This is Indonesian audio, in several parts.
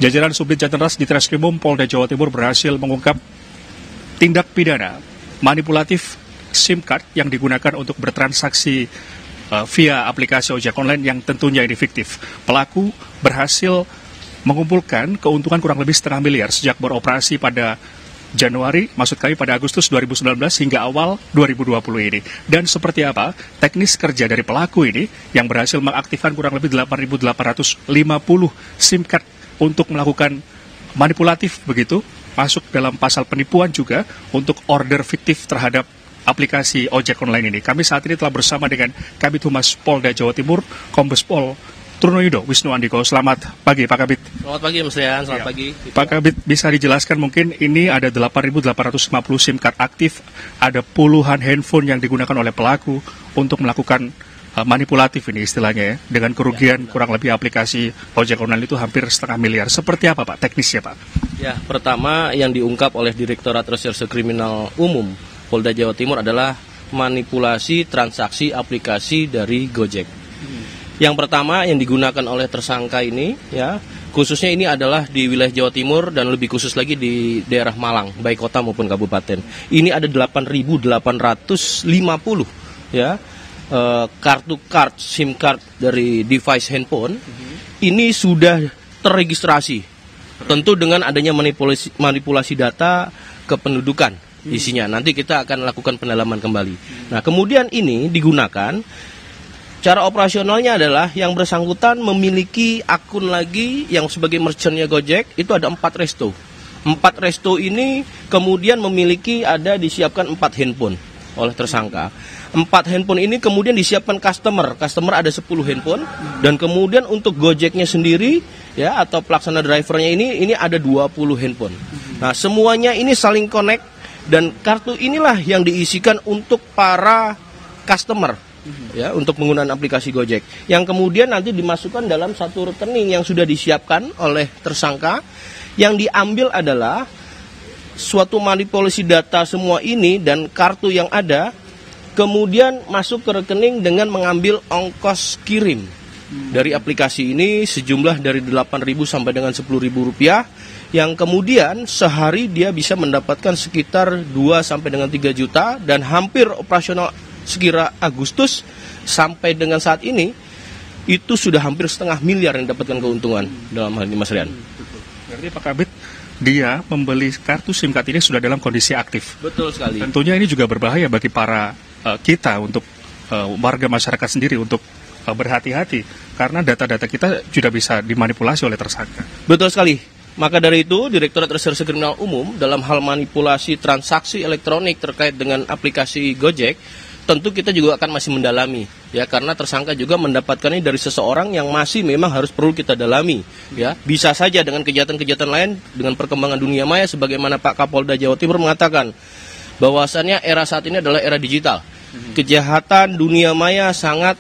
Jajaran Subdit Jatendras Ditreskrimum Polda Jawa Timur berhasil mengungkap tindak pidana manipulatif SIM card yang digunakan untuk bertransaksi via aplikasi ojek online yang tentunya ini fiktif. Pelaku berhasil mengumpulkan keuntungan kurang lebih setengah miliar sejak beroperasi pada Januari, maksud kami pada Agustus 2019 hingga awal 2020 ini. Dan seperti apa teknis kerja dari pelaku ini yang berhasil mengaktifkan kurang lebih 8.850 SIM card untuk melakukan manipulatif begitu, masuk dalam pasal penipuan juga untuk order fiktif terhadap aplikasi ojek online ini. Kami saat ini telah bersama dengan Kabid Humas Polda Jawa Timur, Kombes Pol Trunoyudo Wisnu Andiko. Selamat pagi Pak Kabid. Selamat pagi Mas Rian, selamat pagi. Pak Kabid, bisa dijelaskan mungkin ini ada 8.850 SIM card aktif, ada puluhan handphone yang digunakan oleh pelaku untuk melakukan manipulatif ini istilahnya ya, dengan kerugian kurang lebih aplikasi ojek online itu hampir setengah miliar. Seperti apa Pak teknisnya Pak? Ya, pertama yang diungkap oleh Direktorat Reserse Kriminal Umum Polda Jawa Timur adalah manipulasi transaksi aplikasi dari Gojek. Yang pertama yang digunakan oleh tersangka ini, ya, khususnya ini adalah di wilayah Jawa Timur dan lebih khusus lagi di daerah Malang, baik kota maupun kabupaten. Ini ada 8.850, ya, kartu SIM card dari device handphone. Ini sudah terregistrasi, tentu dengan adanya manipulasi data kependudukan isinya. Nanti kita akan lakukan pendalaman kembali. Nah, kemudian ini digunakan. Cara operasionalnya adalah yang bersangkutan memiliki akun lagi yang sebagai merchantnya Gojek, itu ada 4 resto. 4 resto ini kemudian disiapkan 4 handphone oleh tersangka. 4 handphone ini kemudian disiapkan customer ada 10 handphone, dan kemudian untuk Gojeknya sendiri ya atau pelaksana drivernya ini ada 20 handphone. Nah, semuanya ini saling connect dan kartu inilah yang diisikan untuk para customer. Ya, untuk penggunaan aplikasi Gojek yang kemudian nanti dimasukkan dalam satu rekening yang sudah disiapkan oleh tersangka. Yang diambil adalah suatu manipulasi data semua ini dan kartu yang ada, kemudian masuk ke rekening dengan mengambil ongkos kirim dari aplikasi ini sejumlah dari 8.000 sampai dengan 10.000 rupiah, yang kemudian sehari dia bisa mendapatkan sekitar 2 sampai dengan 3 juta, dan hampir operasional sekira Agustus sampai dengan saat ini itu sudah hampir setengah miliar yang dapatkan keuntungan dalam hal ini Mas Rian. Berarti Pak Kabid, dia membeli kartu SIM card ini sudah dalam kondisi aktif. Betul sekali. Tentunya ini juga berbahaya bagi para kita untuk warga masyarakat sendiri untuk berhati-hati karena data-data kita sudah bisa dimanipulasi oleh tersangka. Betul sekali. Maka dari itu, Direktorat Reserse Kriminal Umum dalam hal manipulasi transaksi elektronik terkait dengan aplikasi Gojek, tentu kita juga akan masih mendalami, ya, karena tersangka juga mendapatkan ini dari seseorang yang masih memang harus perlu kita dalami, ya. Bisa saja dengan kejahatan-kejahatan lain, dengan perkembangan dunia maya, sebagaimana Pak Kapolda Jawa Timur mengatakan, bahwasannya era saat ini adalah era digital. Kejahatan dunia maya sangat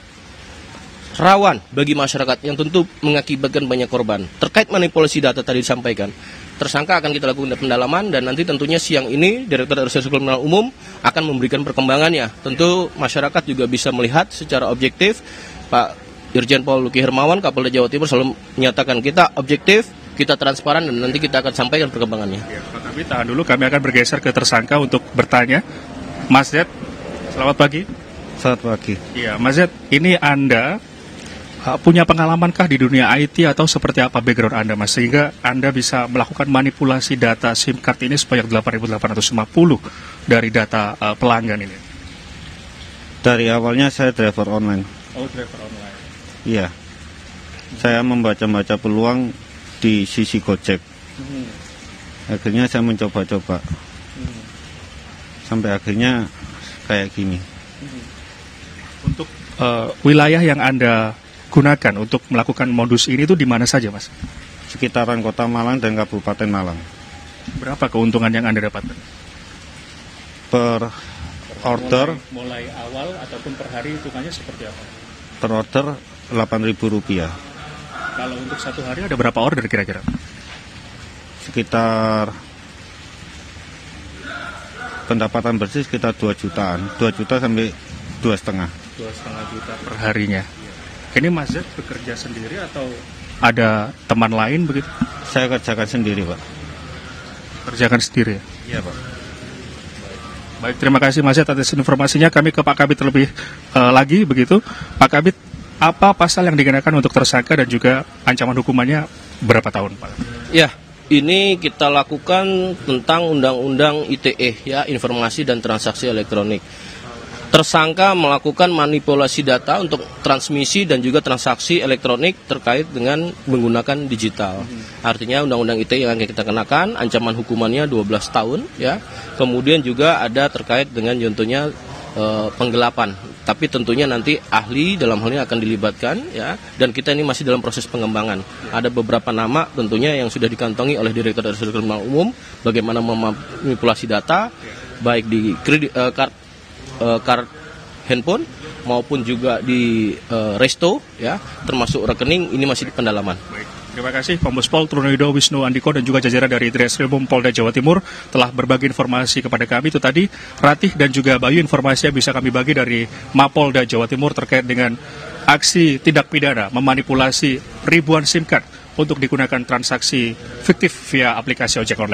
rawan bagi masyarakat yang tentu mengakibatkan banyak korban. Terkait manipulasi data tadi disampaikan, tersangka akan kita lakukan pendalaman dan nanti tentunya siang ini Direktorat Reserse Kriminal Umum akan memberikan perkembangannya. Tentu masyarakat juga bisa melihat secara objektif. Pak Irjen Pol Luki Hermawan, Kapolda Jawa Timur selalu menyatakan kita objektif, kita transparan, dan nanti kita akan sampaikan perkembangannya. Ya, Pak Kabid, tahan dulu, kami akan bergeser ke tersangka untuk bertanya. Mas Z, selamat pagi. Selamat pagi. Iya, Mas Z, ini Anda punya pengalamankah di dunia IT atau seperti apa background Anda, Mas, sehingga Anda bisa melakukan manipulasi data SIM card ini sebanyak 8.850 dari data pelanggan ini? Dari awalnya saya driver online. Oh, driver online. Iya. Saya membaca-baca peluang di sisi Gojek. Akhirnya saya mencoba-coba. Sampai akhirnya kayak gini. Untuk wilayah yang Anda gunakan untuk melakukan modus ini tuh di mana saja, Mas? Sekitaran Kota Malang dan Kabupaten Malang. Berapa keuntungan yang Anda dapatkan? Per order, mulai awal ataupun per hari hitungannya seperti apa? per order Rp8.000. Kalau untuk satu hari ada berapa order kira-kira? Sekitar pendapatan bersih sekitar 2 jutaan. 2 juta sampai 2,5. 2,5 juta per harinya. Ini Mas Z bekerja sendiri atau ada teman lain begitu? Saya kerjakan sendiri, Pak. Kerjakan sendiri ya? Iya, Pak. Baik, terima kasih Mas Yat atas informasinya. Kami ke Pak Kabit terlebih lagi begitu. Pak Kabit, apa pasal yang dikenakan untuk tersangka dan juga ancaman hukumannya berapa tahun, Pak? Ya, ini kita lakukan tentang Undang-Undang ITE, ya, Informasi dan Transaksi Elektronik. Tersangka melakukan manipulasi data untuk transmisi dan juga transaksi elektronik terkait dengan menggunakan digital. Artinya Undang-Undang ITE yang kita kenakan, ancaman hukumannya 12 tahun, ya. Kemudian juga ada terkait dengan contohnya penggelapan. Tapi tentunya nanti ahli dalam hal ini akan dilibatkan, ya. Dan kita ini masih dalam proses pengembangan. Ada beberapa nama tentunya yang sudah dikantongi oleh Direktur Reserse Kriminal Umum, bagaimana memanipulasi data, baik di card handphone maupun juga di resto, ya, termasuk rekening, ini masih di pendalaman. Baik. Terima kasih Kombes Pol Trunoido Wisnu Andiko dan juga jajaran dari Ditreskrimum Polda Jawa Timur telah berbagi informasi kepada kami. Itu tadi Ratih dan juga Bayu, informasi yang bisa kami bagi dari Mapolda Jawa Timur terkait dengan aksi tindak pidana memanipulasi ribuan SIM card untuk digunakan transaksi fiktif via aplikasi ojek online.